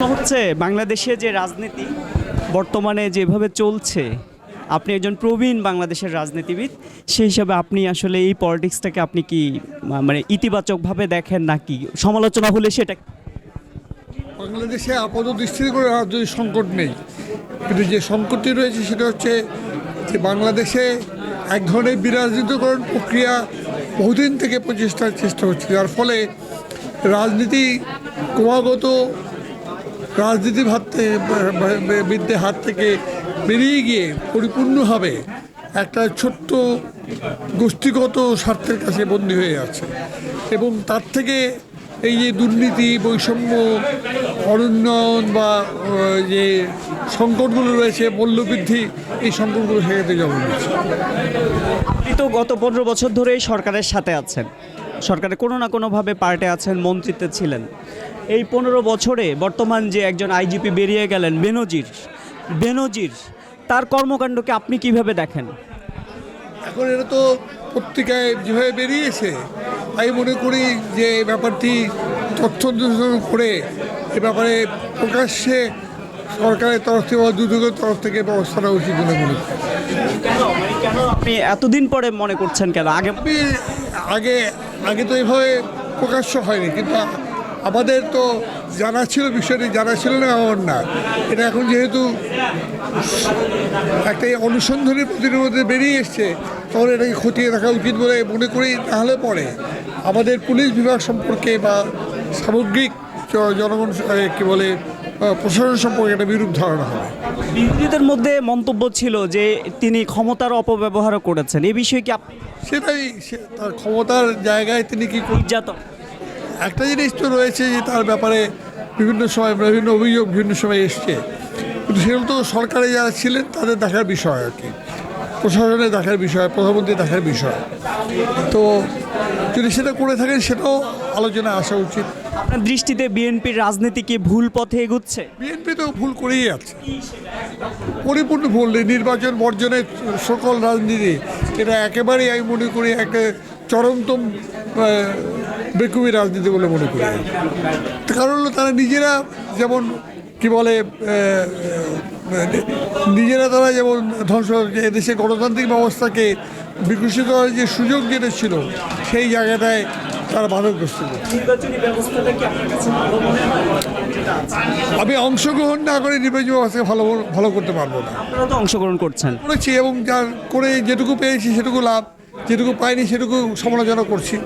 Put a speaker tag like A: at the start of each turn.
A: হচ্ছে বাংলাদেশে যে রাজনীতি বর্তমানে যেভাবে চলছে, আপনি একজন প্রবীণ বাংলাদেশের রাজনীতিবিদ, সেই হিসাবে আপনি আসলে এই পলিটিক্সটাকে আপনি কি মানে ইতিবাচকভাবে দেখেন নাকি সমালোচনা হলে সেটা
B: বাংলাদেশে আপাত দৃষ্টিতে করে রাজনৈতিক সংকট নেই, কিন্তু যে সংকটটি রয়েছে সেটা হচ্ছে যে বাংলাদেশে এক ধরনের বিরাজনীতিকরণ প্রক্রিয়া বহুদিন থেকে প্রচেষ্টার চেষ্টা হচ্ছে, যার ফলে রাজনীতি ক্রমাগত রাজনীতির বিদ্যে হাত থেকে বেরিয়ে গিয়ে পরিপূর্ণভাবে একটা ছোট্ট গোষ্ঠীগত স্বার্থের কাছে বন্দী হয়ে আছে। এবং তার থেকে এই যে দুর্নীতি, বৈষম্য, অনুন্নয়ন বা যে সংকটগুলো রয়েছে, মূল্যবৃদ্ধি, এই সংকটগুলো ঠেকাতে জন্ম দিচ্ছে।
A: আপনি তো গত 15 বছর ধরেই সরকারের সাথে আছেন, সরকারে কোনো না কোনোভাবে পার্টে আছেন, মন্ত্রিত্বে ছিলেন। এই 15 বছরে বর্তমান যে একজন আইজিপি বেরিয়ে গেলেন বেনজির, তার কর্মকাণ্ডকে আপনি কিভাবে দেখেন?
B: এখন এটা তো পত্রিকায় যেভাবে বেরিয়েছে, আমি মনে করি যে ব্যাপারটি তথ্য অনুসন্ধান করে এ ব্যাপারে প্রকাশ্যে সরকারের তরফ থেকে বা দুদকের তরফ থেকে ব্যবস্থা নেওয়া উচিত বলে মনে করি।
A: কেন আপনি এতদিন পরে মনে করছেন কেন?
B: আগে তো এভাবে প্রকাশ্য হয়নি, কিন্তু আমাদের তো জানা ছিল, বিষয়টি জানা ছিল না এমন না। এটা এখন যেহেতু একটা অনুসন্ধানী প্রতিনিধি বেরিয়ে এসছে, তখন এটাকে খতিয়ে দেখা উচিত বলে মনে করি। তাহলে পরে আমাদের পুলিশ বিভাগ সম্পর্কে বা সামগ্রিক জনগণ কী বলে প্রশাসন সম্পর্কে একটা বিরূপ ধারণা হবে।
A: বিরোধীদের মধ্যে মন্তব্য ছিল যে তিনি ক্ষমতার অপব্যবহারও করেছেন, এই বিষয়ে কি আপনি?
B: সেটাই, তার ক্ষমতার জায়গায় তিনি কি
A: নির্যাতন,
B: একটা জিনিস তো রয়েছে যে তার ব্যাপারে বিভিন্ন সময় বিভিন্ন অভিযোগ বিভিন্ন সময় এসছে, কিন্তু সেগুলো তো সরকারে যারা ছিলেন তাদের দেখার বিষয় আর কি, প্রশাসনের দেখার বিষয়, প্রধানমন্ত্রী দেখার বিষয়। তো যদি সেটা করে থাকেন সেটাও আলোচনা আসা উচিত।
A: আপনার দৃষ্টিতে বিএনপির রাজনীতি কি ভুল পথে এগুচ্ছে?
B: বিএনপি তো ভুল করেই আছে, পরিপূর্ণ ভুল। নির্বাচন বর্জনের সকল রাজনীতি, এটা একেবারেই আমি মনে করি একটা চরমতম বেকুবি রাজনীতি বলে মনে করি। কারণ হলো তারা নিজেরা যেমন কি বলে তারা যেমন ধ্বংস, এদেশে গণতান্ত্রিক ব্যবস্থাকে বিকশিত করার যে সুযোগ যেটা ছিল, সেই জায়গাটায় তারা বাধাগ্রস্ত করে। আমি অংশগ্রহণ না করে নির্বাচন ব্যবস্থাকে ভালো করতে পারবো না।
A: আপনারা তো অংশগ্রহণ করেছি
B: এবং যার করে যেটুকু পেয়েছি সেটুকু লাভ, যেটুকু পাইনি সেটুকু সমালোচনা করছি।